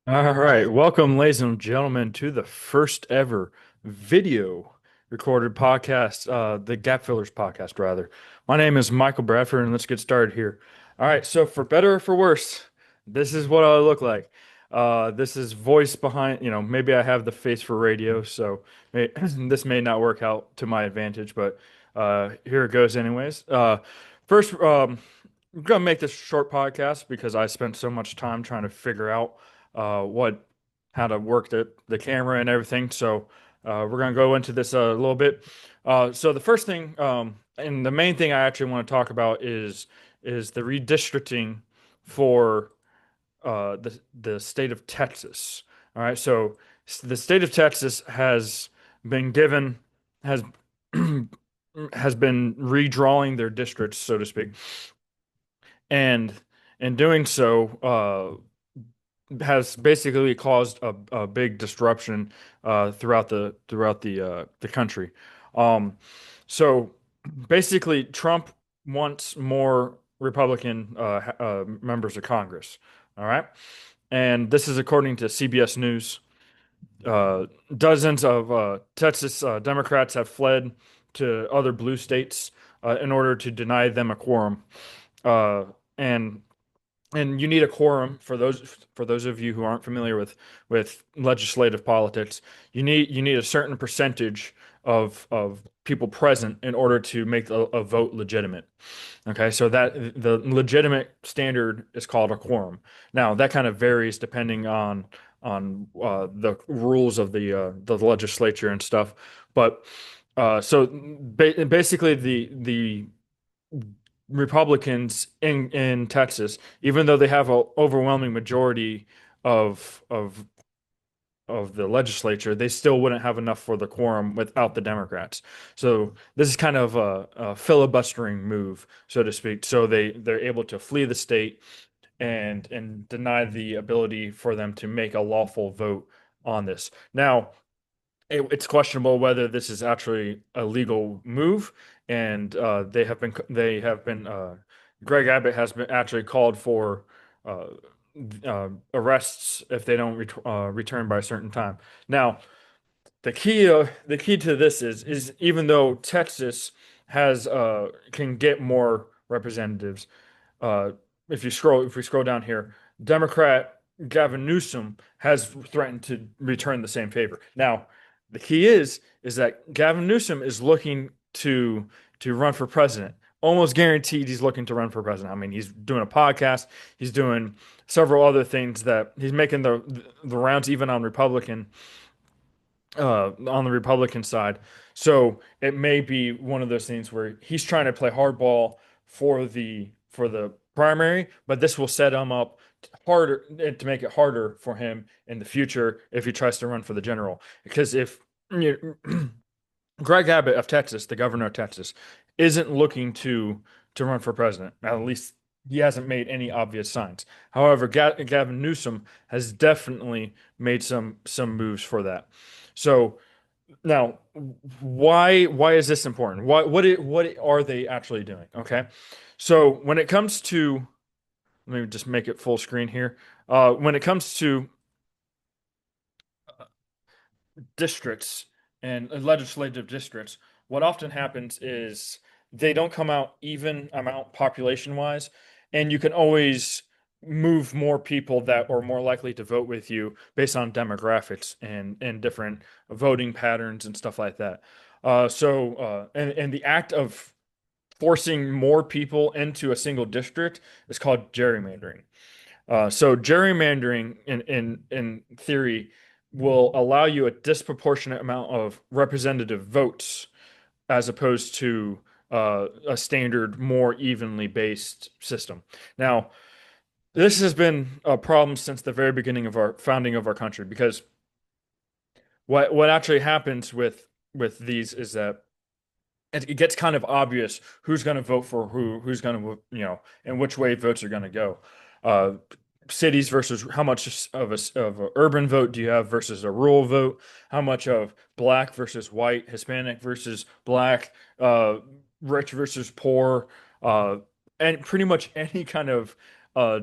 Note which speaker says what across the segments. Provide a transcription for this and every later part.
Speaker 1: All right, welcome, ladies and gentlemen, to the first ever video recorded podcast, the Gap Fillers podcast, rather. My name is Michael Bradford, and let's get started here. All right, so for better or for worse, this is what I look like. This is voice behind, maybe I have the face for radio, so this may not work out to my advantage, but here it goes, anyways. First, I'm gonna make this a short podcast because I spent so much time trying to figure out what how to work the camera and everything. So we're gonna go into this a little bit. So the first thing, and the main thing I actually want to talk about is the redistricting for the state of Texas. All right, so the state of Texas has been given has has been redrawing their districts, so to speak, and in doing so, has basically caused a big disruption throughout the country. Um, so basically, Trump wants more Republican members of Congress. All right, and this is according to CBS News. Uh, Dozens of Texas Democrats have fled to other blue states in order to deny them a quorum. Uh, and and you need a quorum for those of you who aren't familiar with legislative politics. You need a certain percentage of people present in order to make a vote legitimate. Okay, so that the legitimate standard is called a quorum. Now that kind of varies depending on the rules of the legislature and stuff, but so basically the Republicans in Texas, even though they have an overwhelming majority of of the legislature, they still wouldn't have enough for the quorum without the Democrats. So this is kind of a filibustering move, so to speak. So they're able to flee the state and deny the ability for them to make a lawful vote on this. Now, it's questionable whether this is actually a legal move, and Greg Abbott has been actually called for uh, arrests if they don't return by a certain time. Now, the key to this is even though Texas has can get more representatives, uh, if we scroll down here, Democrat Gavin Newsome has threatened to return the same favor. Now, the key is that Gavin Newsome is looking to run for president. Almost guaranteed he's looking to run for president. I mean, he's doing a podcast, he's doing several other things that he's making the rounds even on the Republican side. So it may be one of those things where he's trying to play hardball for the primary, but this will set him up harder to make it harder for him in the future if he tries to run for the general. Because if Greg Abbott of Texas, the governor of Texas, isn't looking to run for president, at least he hasn't made any obvious signs. However, Gavin Newsom has definitely made some moves for that. So now, why is this important? What are they actually doing? Okay, so when it comes to let me just make it full screen here. When it comes to districts and legislative districts, what often happens is they don't come out even amount population wise, and you can always move more people that are more likely to vote with you based on demographics and different voting patterns and stuff like that. And the act of forcing more people into a single district is called gerrymandering. So gerrymandering in theory will allow you a disproportionate amount of representative votes as opposed to a standard, more evenly based system. Now, this has been a problem since the very beginning of our founding of our country because what actually happens with these is that it gets kind of obvious who's going to vote for who's going to, and which way votes are going to go. Uh, Cities versus how much of a urban vote do you have versus a rural vote? How much of black versus white, Hispanic versus black, rich versus poor, uh, and pretty much any kind of uh,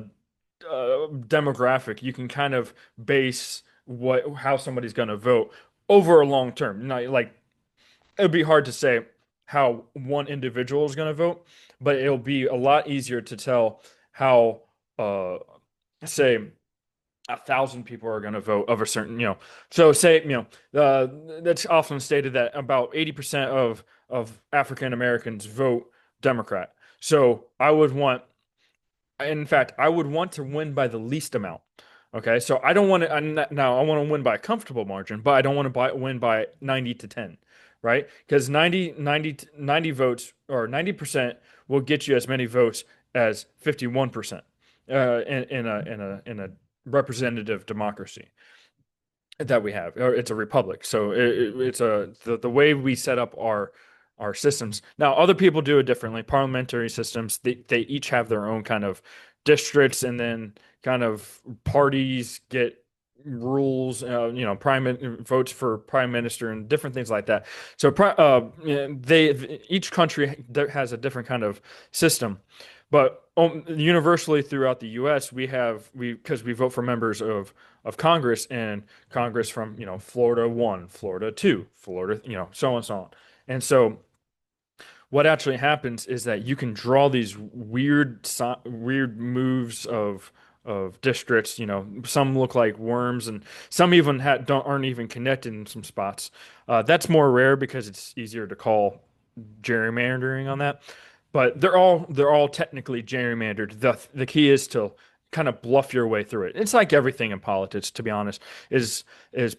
Speaker 1: demographic, you can kind of base what how somebody's going to vote over a long term. Not like it would be hard to say how one individual is going to vote, but it'll be a lot easier to tell how, uh, say, 1,000 people are going to vote of a certain, So say, that's often stated that about 80% of African Americans vote Democrat. So I would want in fact, I would want to win by the least amount. Okay, so I don't want to now I want to win by a comfortable margin, but I don't want to win by 90 to 10, right? Because 90 votes or 90% will get you as many votes as 51% in a representative democracy that we have, or it's a republic. So it's the way we set up our systems. Now, other people do it differently. Parliamentary systems, they each have their own kind of districts, and then kind of parties get rules, votes for prime minister and different things like that. So, they each country has a different kind of system. But universally throughout the U.S., we because we vote for members of Congress, and Congress from Florida 1, Florida 2, Florida, so on and so on. And so what actually happens is that you can draw these weird moves of districts. Some look like worms, and some even aren't even connected in some spots. That's more rare because it's easier to call gerrymandering on that. But they're all technically gerrymandered. The key is to kind of bluff your way through it. It's like everything in politics, to be honest, is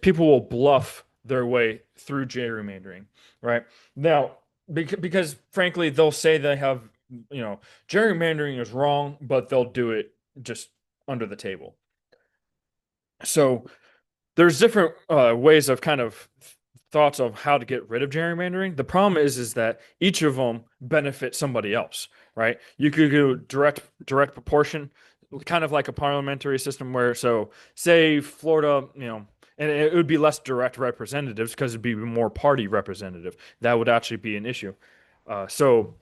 Speaker 1: people will bluff their way through gerrymandering, right? Now, because frankly, they'll say they have, you know, gerrymandering is wrong, but they'll do it just under the table. So there's different ways of kind of thoughts of how to get rid of gerrymandering. The problem is that each of them benefit somebody else, right? You could go direct proportion, kind of like a parliamentary system where, so say Florida, and it would be less direct representatives because it'd be more party representative. That would actually be an issue. So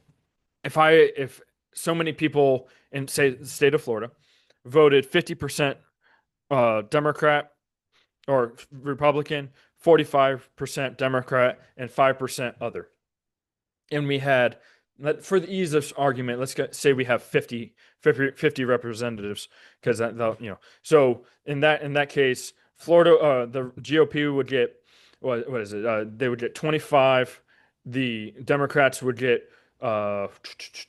Speaker 1: if so many people in, say, the state of Florida voted 50% Democrat or Republican, 45% Democrat, and 5% other. And we had, for the ease of argument, say we have 50 representatives, because so in that case, Florida, the GOP would get, what is it? They would get 25, the Democrats would get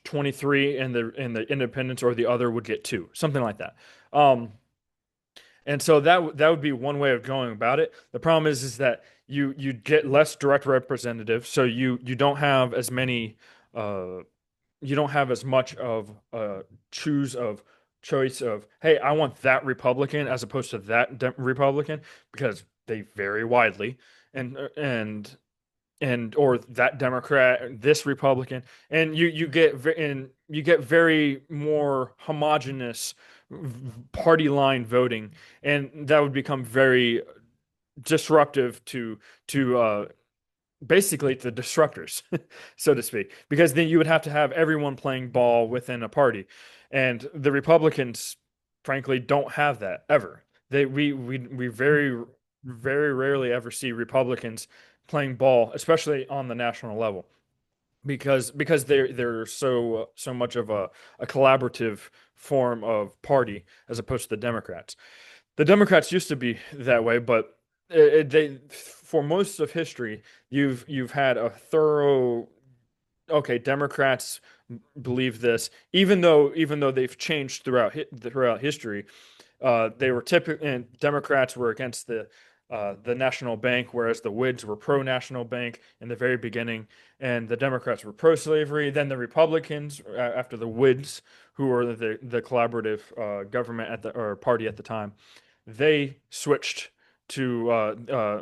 Speaker 1: 23, and the independents or the other would get 2, something like that. And so that would be one way of going about it. The problem is that you get less direct representative, so you don't have as many, uh, you don't have as much of a choice of, hey, I want that Republican as opposed to that Republican, because they vary widely, and or that Democrat, this Republican, and you get very more homogenous party line voting, and that would become very disruptive to basically the disruptors, so to speak, because then you would have to have everyone playing ball within a party, and the Republicans, frankly, don't have that ever. We very rarely ever see Republicans playing ball, especially on the national level, because they're so much of a collaborative form of party as opposed to the Democrats. The Democrats used to be that way, but they for most of history, you've had a thorough, okay, Democrats believe this, even though they've changed throughout history. They were typically, and Democrats were against the national bank, whereas the Whigs were pro-national bank in the very beginning, and the Democrats were pro-slavery. Then the Republicans, after the Whigs, who were the collaborative government or party at the time, they switched to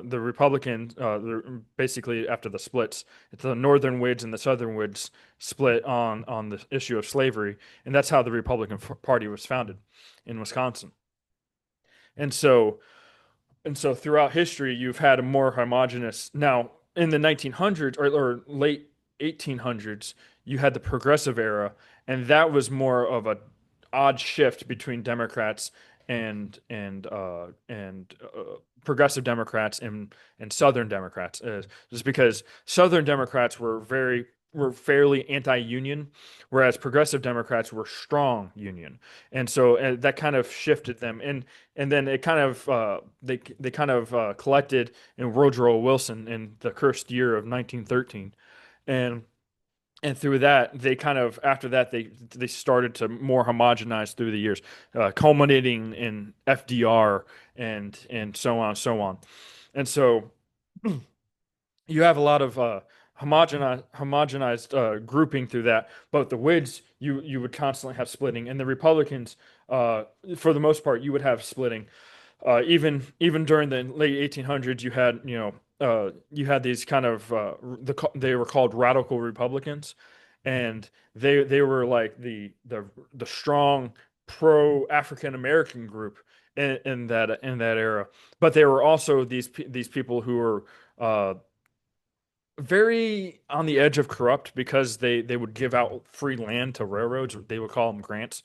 Speaker 1: the Republican, basically after the splits. It's the Northern Whigs and the Southern Whigs split on the issue of slavery, and that's how the Republican Party was founded in Wisconsin. And so throughout history, you've had a more homogenous. Now, in the 1900s or late 1800s, you had the progressive era, and that was more of a odd shift between Democrats and progressive Democrats and Southern Democrats, just because Southern Democrats were fairly anti-union, whereas progressive Democrats were strong union, and so that kind of shifted them, and then it kind of they kind of collected in Woodrow Wilson in the cursed year of 1913, and through that they kind of after that they started to more homogenize through the years, culminating in FDR and so on and so on. And so you have a lot of homogenized grouping through that. But the Whigs, you would constantly have splitting, and the Republicans, for the most part, you would have splitting. Even during the late 1800s, you had these kind of they were called radical Republicans, and they were like the strong pro African American group in that era. But they were also these people who were very on the edge of corrupt because they would give out free land to railroads. They would call them grants,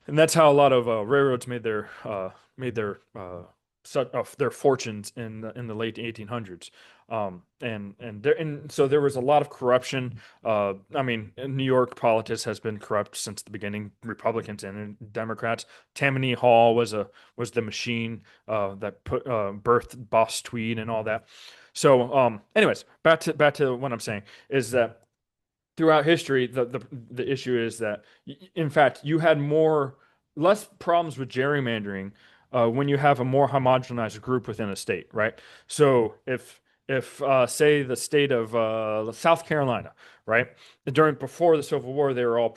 Speaker 1: and that's how a lot of railroads made their fortunes in the late 1800s. And so there was a lot of corruption. I mean, New York politics has been corrupt since the beginning, Republicans and Democrats. Tammany Hall was the machine that birthed Boss Tweed and all that. So, anyways, back to what I'm saying is that throughout history, the issue is that, in fact, you had less problems with gerrymandering when you have a more homogenized group within a state, right? So if say the state of South Carolina, right, before the Civil War, they were all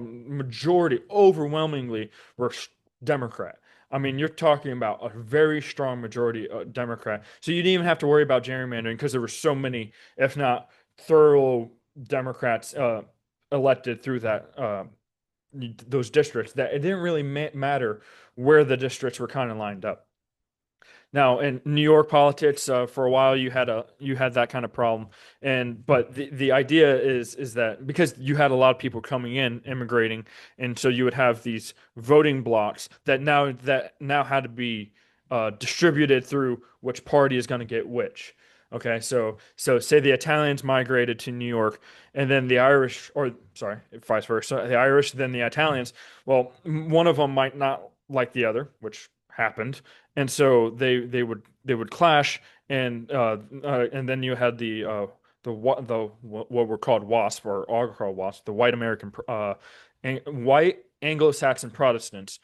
Speaker 1: majority overwhelmingly were Democrat. I mean, you're talking about a very strong majority Democrat. So you didn't even have to worry about gerrymandering because there were so many, if not thorough Democrats elected through those districts that it didn't really matter where the districts were kind of lined up. Now, in New York politics, for a while you had that kind of problem, but the idea is that because you had a lot of people coming in, immigrating, and so you would have these voting blocks that now had to be distributed through which party is going to get which. Okay, so say the Italians migrated to New York, and then the Irish, or sorry, vice versa, the Irish, then the Italians. Well, one of them might not like the other, which happened, and so they would clash, and then you had the what were called WASP or are called WASP, the White American White Anglo-Saxon Protestants,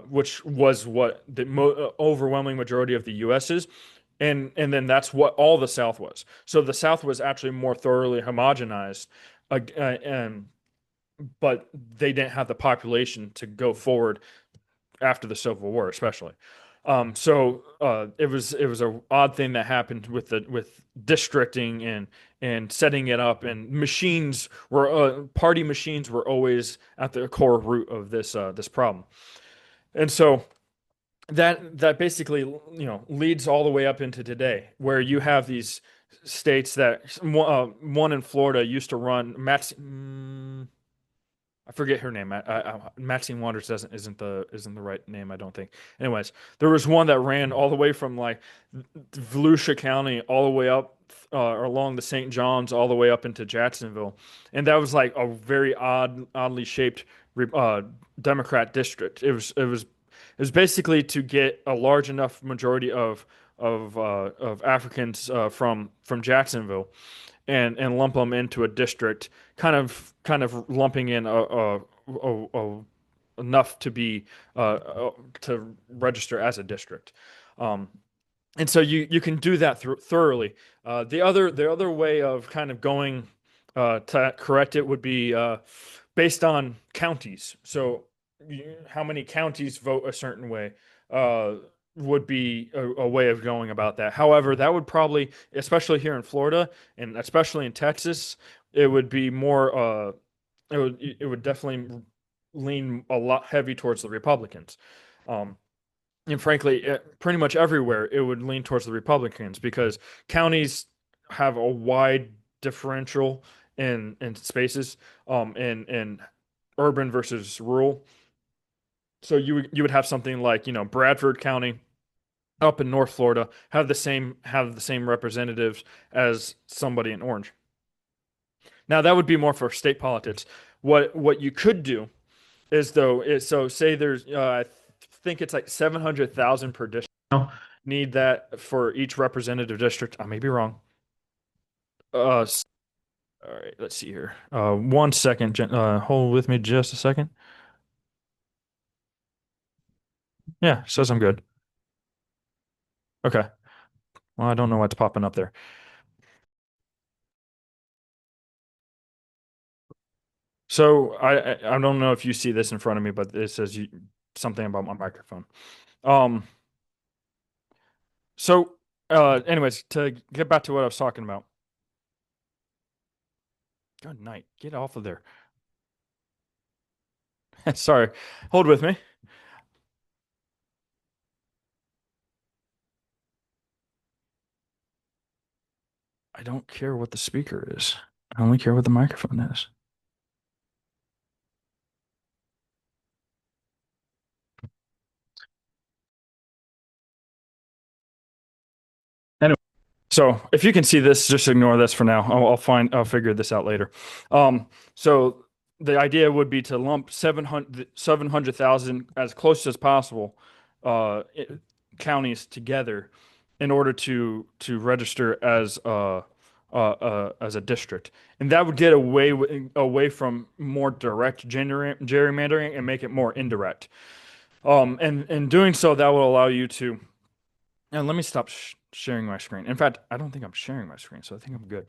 Speaker 1: which was what the overwhelming majority of the U.S. is, and then that's what all the South was. So the South was actually more thoroughly homogenized, and but they didn't have the population to go forward after the Civil War, especially. It was a odd thing that happened with districting and setting it up, and party machines were always at the core root of this problem. And so that basically leads all the way up into today, where you have these states that one in Florida used to run I forget her name. Maxine Waters doesn't isn't the right name, I don't think. Anyways, there was one that ran all the way from like Volusia County all the way up along the St. Johns all the way up into Jacksonville, and that was like a very oddly shaped uh, Democrat district. It was basically to get a large enough majority of Africans from Jacksonville and lump them into a district, kind of lumping in enough to be to register as a district. Um, and so you can do that thoroughly. The other way of kind of going to correct it would be based on counties. So how many counties vote a certain way uh, would be a way of going about that. However, that would probably, especially here in Florida and especially in Texas, it would be more. It would definitely lean a lot heavy towards the Republicans. Um, and frankly, pretty much everywhere it would lean towards the Republicans because counties have a wide differential in spaces, in urban versus rural. So you would have something like, Bradford County up in North Florida have the same representatives as somebody in Orange. Now that would be more for state politics. What you could do is though is so say there's I think it's like 700,000 per district. Now, need that for each representative district. I may be wrong. All right, let's see here. One second. Hold with me just a second. Yeah, says I'm good. Okay. Well, I don't know what's popping up there. So I don't know if you see this in front of me, but it says something about my microphone. Um. So, anyways, to get back to what I was talking about. Good night. Get off of there. Sorry. Hold with me. I don't care what the speaker is. I only care what the microphone is. So if you can see this, just ignore this for now. I'll figure this out later. So the idea would be to lump 700,000 as close as possible, counties together in order to register as a district, and that would get away from more direct gerrymandering and make it more indirect. And in doing so, that will allow you to. And let me stop sharing my screen. In fact, I don't think I'm sharing my screen, so I think I'm good.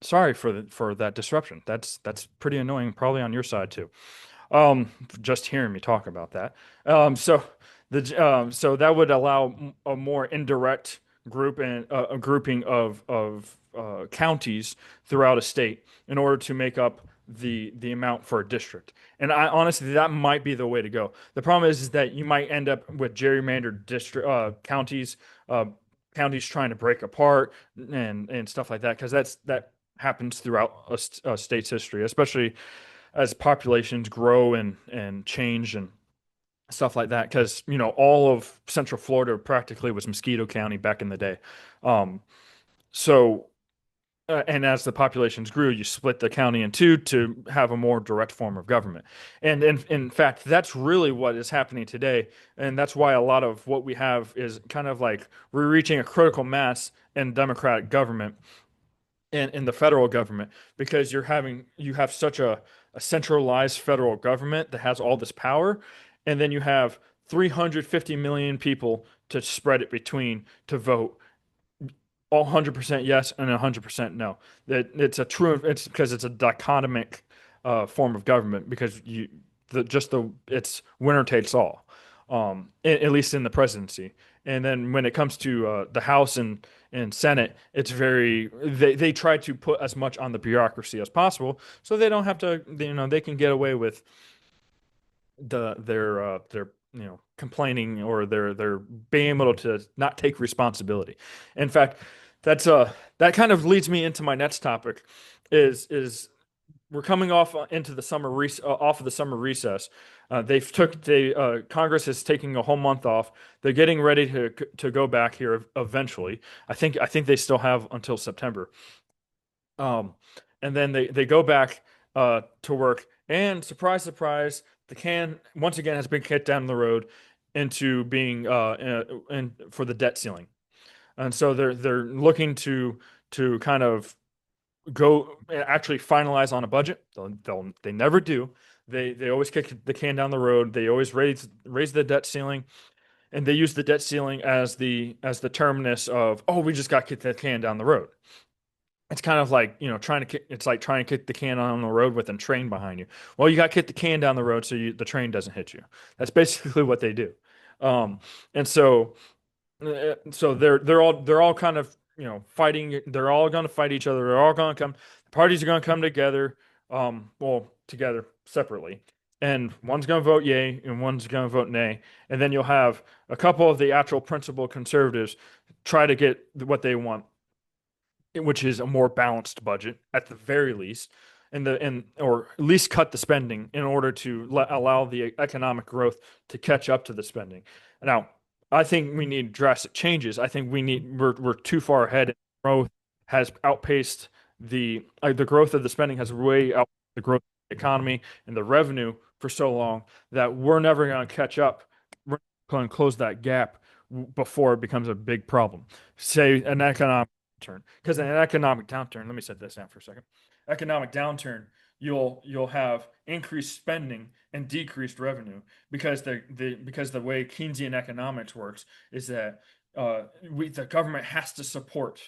Speaker 1: Sorry for that disruption. That's pretty annoying, probably on your side too. Just hearing me talk about that. So that would allow a more indirect a grouping of counties throughout a state in order to make up the amount for a district. And I honestly, that might be the way to go. The problem is that you might end up with gerrymandered district uh, counties trying to break apart and stuff like that because that happens throughout a state's history, especially as populations grow and change and stuff like that. Because all of Central Florida practically was Mosquito County back in the day. Um, so and as the populations grew, you split the county in two to have a more direct form of government. And in fact, that's really what is happening today. And that's why a lot of what we have is kind of like we're reaching a critical mass in democratic government in the federal government because you have such a centralized federal government that has all this power, and then you have 350 million people to spread it between to vote 100% yes and 100% no. That it's because it's a dichotomic form of government because it's winner takes all, at least in the presidency. And then when it comes to the House and Senate, they try to put as much on the bureaucracy as possible so they don't have to, they can get away with their complaining or their being able to not take responsibility. In fact, that kind of leads me into my next topic is we're coming off of the summer recess. Congress is taking a whole month off. They're getting ready to go back here eventually. I think they still have until September. Um, and then they go back to work, and surprise, surprise, the can once again has been kicked down the road into being in for the debt ceiling. And so they're looking to kind of go actually finalize on a budget. They never do. They always kick the can down the road. They always raise the debt ceiling, and they use the debt ceiling as the terminus of, oh, we just got to kick the can down the road. It's kind of like, it's like trying to kick the can on the road with a train behind you. Well, you got to kick the can down the road so the train doesn't hit you. That's basically what they do. Um, and so they're all kind of fighting. They're all going to fight each other. They're all going to come. The parties are going to come together. Well, together separately, and one's going to vote yay and one's going to vote nay. And then you'll have a couple of the actual principal conservatives try to get what they want, which is a more balanced budget at the very least. and or at least cut the spending in order to allow the economic growth to catch up to the spending. Now, I think we need drastic changes. I think we're too far ahead. Growth has outpaced the growth of the spending has way outpaced the growth of the economy and the revenue for so long that we're never going to catch up. We're going to close that gap before it becomes a big problem. Say an economic downturn, because in an economic downturn, let me set this down for a second. Economic downturn, you'll have increased spending and decreased revenue because the way Keynesian economics works is that the government has to support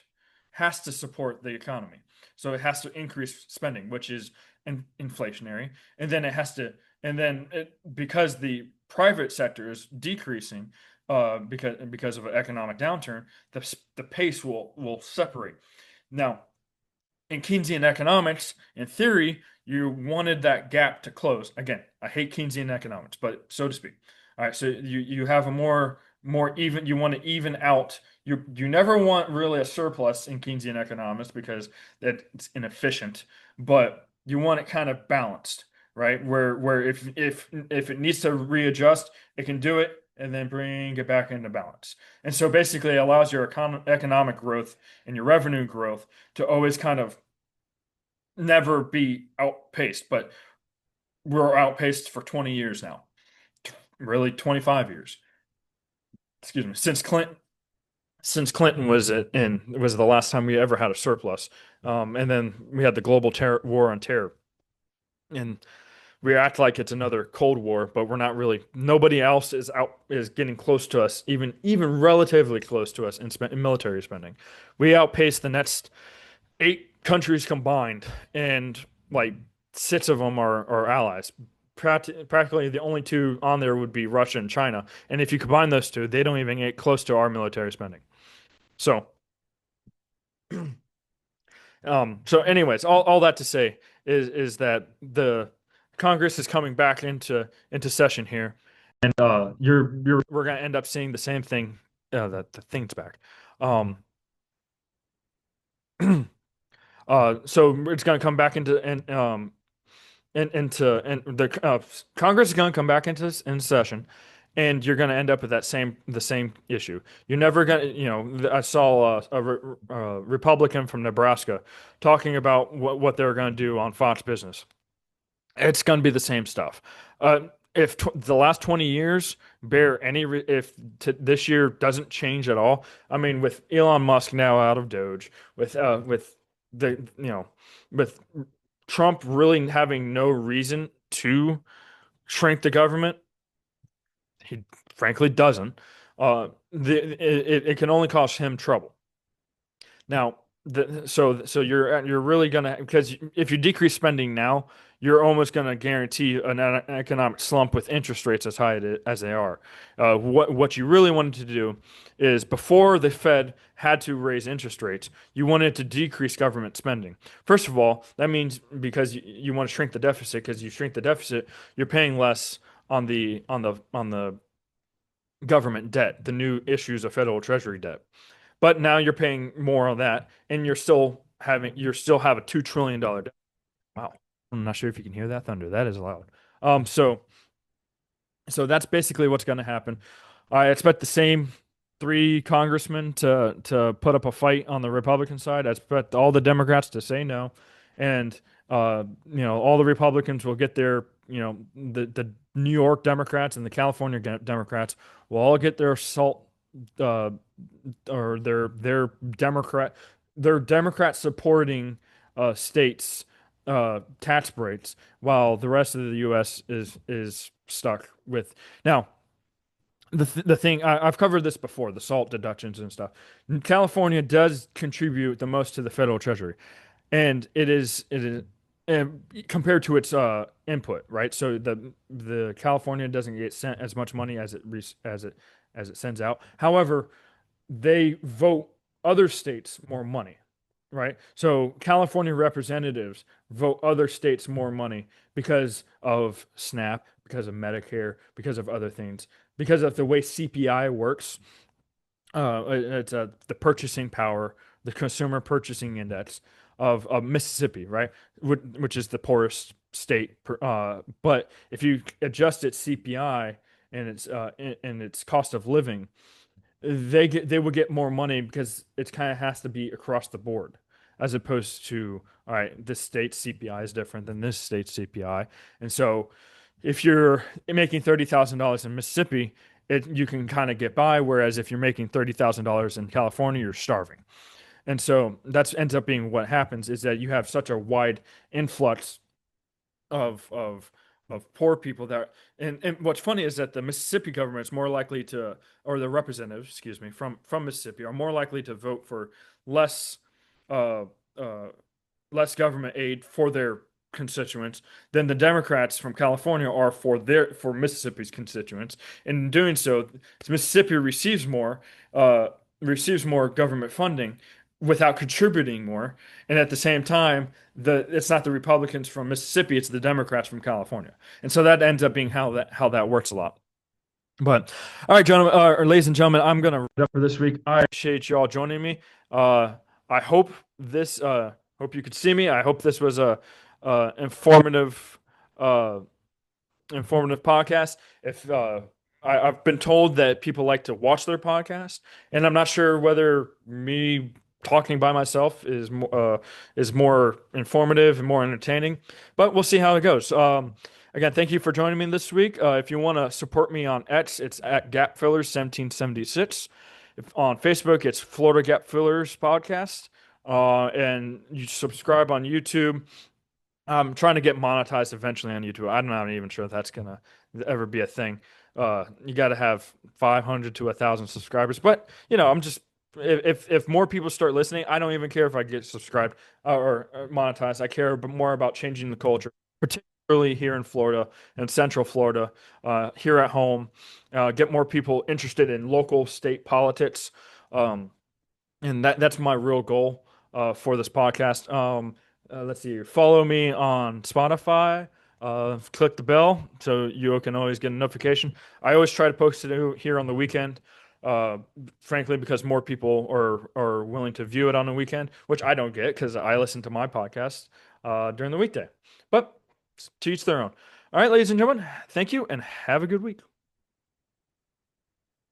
Speaker 1: the economy. So it has to increase spending, which is inflationary, and then because the private sector is decreasing, because of an economic downturn, the pace will separate. Now, in Keynesian economics, in theory, you wanted that gap to close. Again, I hate Keynesian economics, but so to speak. All right, so you have a more even. You want to even out. You never want really a surplus in Keynesian economics because it's inefficient, but you want it kind of balanced, right? Where if it needs to readjust, it can do it and then bring it back into balance. And so basically, it allows your economic growth and your revenue growth to always kind of never be outpaced, but we're outpaced for 20 years now, really 25 years. Excuse me, since Clinton was the last time we ever had a surplus. And then we had the global war on terror. And we act like it's another Cold War, but we're not really. Nobody else is getting close to us, even relatively close to us in military spending. We outpace the next 8 countries combined, and like 6 of them are allies. Practically the only 2 on there would be Russia and China. And if you combine those 2, they don't even get close to our military spending. So, so anyways, all that to say is that the Congress is coming back into session here, and we're gonna end up seeing the same thing. That the thing's back. Um, so it's gonna come back into and the Congress is going to come back in session, and you're going to end up with the same issue. You're never going to, I saw a Republican from Nebraska talking about what they're going to do on Fox Business. It's going to be the same stuff. If the last 20 years bear any, if this year doesn't change at all, I mean, with Elon Musk now out of Doge, with the, with Trump really having no reason to shrink the government, he frankly doesn't. It can only cause him trouble. Now, so you're really gonna, because if you decrease spending now, you're almost gonna guarantee an economic slump with interest rates as high as they are. What you really wanted to do is before the Fed had to raise interest rates, you wanted to decrease government spending. First of all, that means because you want to shrink the deficit, because you shrink the deficit, you're paying less on the government debt, the new issues of federal treasury debt. But now you're paying more on that, and you still have a $2 trillion debt. Wow, I'm not sure if you can hear that thunder. That is loud. So that's basically what's going to happen. I expect the same 3 congressmen to put up a fight on the Republican side. I expect all the Democrats to say no, and all the Republicans will get their the New York Democrats and the California Democrats will all get their salt or their Democrat supporting states tax breaks, while the rest of the U.S. is stuck with now. The thing I've covered this before, the salt deductions and stuff. California does contribute the most to the federal treasury, and it is compared to its input, right? So the California doesn't get sent as much money as it sends out. However, they vote other states more money, right? So California representatives vote other states more money because of SNAP, because of Medicare, because of other things, because of the way CPI works. It's the purchasing power, the consumer purchasing index.
Speaker 2: of Mississippi, right? Which is the poorest state. But if you adjust its CPI and its cost of living, they would get more money because it kind of has to be across the board, as opposed to, all right, this state's CPI is different than this state's CPI, and so if you're making $30,000 in Mississippi, you can kind of get by, whereas if you're making $30,000 in California, you're starving. And so that's ends up being what happens is that you have such a wide influx of poor people that and what's funny is that the Mississippi government is more likely to, or the representatives, excuse me, from Mississippi are more likely to vote for less uh uh less government aid for their constituents than the Democrats from California are for Mississippi's constituents. In doing so, Mississippi uh receives more government funding without contributing more. And at the same time, it's not the Republicans from Mississippi, it's the Democrats from California. And so that ends up being how that works a lot. But all right, gentlemen, or ladies and gentlemen, I'm gonna wrap it up for this week. I appreciate you all joining me. I hope you could see me. I hope this was a informative uh informative podcast. If I've been told that people like to watch their podcast, and I'm not sure whether me talking by myself is more informative and more entertaining, but we'll see how it goes. Again, thank you for joining me this week. If you want to support me on X, it's at GapFillers1776. If, on Facebook, it's Florida Gap Fillers Podcast. And you subscribe on YouTube. I'm trying to get monetized eventually on YouTube. I'm not even sure if that's gonna ever be a thing. You got to have 500 to 1,000 subscribers, but I'm just if more people start listening, I don't even care if I get subscribed or monetized. I care more about changing the culture, particularly here in Florida and Central Florida, here at home. Get more people interested in local state politics. Um, and that's my real goal for this podcast. Let's see. Follow me on Spotify. Click the bell so you can always get a notification. I always try to post it here on the weekend. Uh, Frankly, because more people are willing to view it on the weekend, which I don't get because I listen to my podcast during the weekday. But to each their own. All right, ladies and gentlemen, thank you and have a good week.